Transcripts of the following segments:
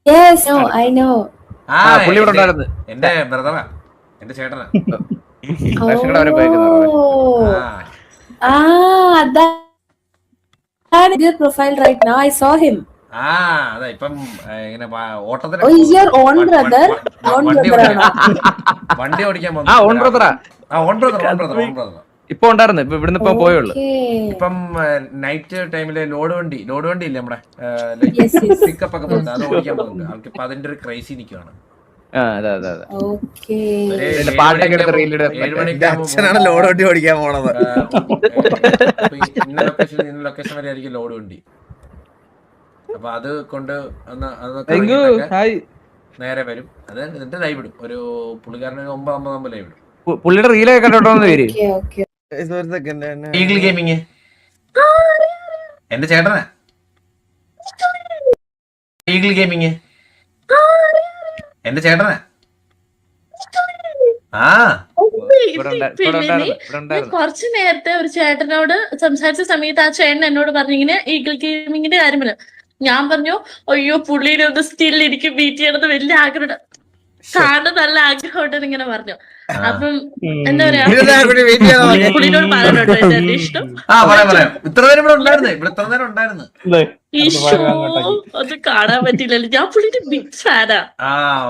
Yes, no, I know. എന്റെ ബ്രദറാ, എന്റെ ചേട്ടനാ. That is your profile right now. I saw him. അതാ ഇപ്പം ഇങ്ങനെ ഓട്ടത്തിന്. Oh, he's your own brother. Own brother ആണോ? വണ്ടി ഓടിക്കാൻ ഓൺ ബ്രദറാ. On brother. ഇപ്പൊ ഉണ്ടായിരുന്നു, ഇപ്പൊ ഇവിടുന്ന് ഇപ്പൊ പോയുള്ളു. ഇപ്പം നൈറ്റ് ടൈമില് ലോഡ് വണ്ടി ഇല്ലേ നമ്മുടെ പിക്കപ്പ് ഒക്കെ പോകുന്നത്, അത് ഓടിക്കാൻ പോകുന്നുണ്ട് ആൾക്ക്. ഇപ്പൊ അതിന്റെ ഒരു ക്രൈസി നിൽക്കുവാണ്. അച്ഛനാണ് ലോഡ് വണ്ടി ഓടിക്കാൻ പോണത്. ഇന്ന ലൊക്കേഷൻ വരെ ആയിരിക്കും ലോഡ് വണ്ടി. അപ്പൊ അത് കൊണ്ട് നേരെ വരും. അത് എന്നിട്ട് ലൈവ് ഇടും. ഒരു പുള്ളിക്കാരന് 9 ലൈവ് ഇടും. പുള്ളിയുടെ റീലൊക്കെ കണ്ടോന്ന് പേര് ഈഗിൾ ഗെയിമിങ്. എന്റെ ചേട്ടനാ ഈഗിൾ ഗെയിമിങ്. എന്റെ ചേട്ടനാ. കുറച്ചു നേരത്തെ ഒരു ചേട്ടനോട് സംസാരിച്ച സമയത്ത് ആ ചേട്ടൻ എന്നോട് പറഞ്ഞു ഇങ്ങനെ ഈഗിൾ ഗെയിമിങ്ങിന്റെ കാര്യം പറഞ്ഞു. ഞാൻ പറഞ്ഞു അയ്യോ പുള്ളിനെ ഒന്ന് സ്റ്റിൽ എനിക്ക് ബീറ്റ് ചെയ്യണത് വലിയ ആഗ്രഹം, കാണാൻ നല്ല ആഗ്രഹമുണ്ടെന്ന് ഇങ്ങനെ പറഞ്ഞു. അപ്പം എന്താ പറയാ, പുള്ളിനോട് പറയാനോട്ടോ എന്റെ ഇഷ്ടം. ഇത്ര നേരം ഇവിടെ ഉണ്ടായിരുന്നു. ഈശോ, അത് കാണാൻ പറ്റില്ലല്ലോ. ഞാൻ പുള്ളിന്റെ ബിഗ് ഫാനാ.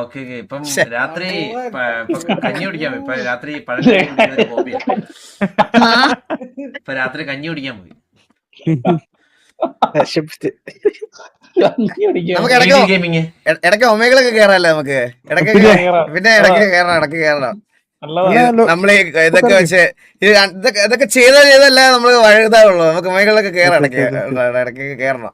ഓക്കെ. ഇപ്പം രാത്രി കഞ്ഞി കുടിക്കാൻ പോയി. ഇപ്പൊ രാത്രി ഹോബിയാ. ഇപ്പൊ രാത്രി കഞ്ഞി കുടിക്കാൻ പോയി. നമുക്ക് ഇടയ്ക്ക് ഒമേകളൊക്കെ കേറാല്ലേ നമുക്ക് ഇടയ്ക്ക്. പിന്നെ ഇടയ്ക്ക് കേറണം. നമ്മള് ഇതൊക്കെ വെച്ച് ഇതൊക്കെ ചെയ്തല്ല നമ്മള് വഴുതാവുള്ളൂ. നമുക്ക് ഒമേകളിലൊക്കെ കേറാം. ഇടയ്ക്ക് കേറണം.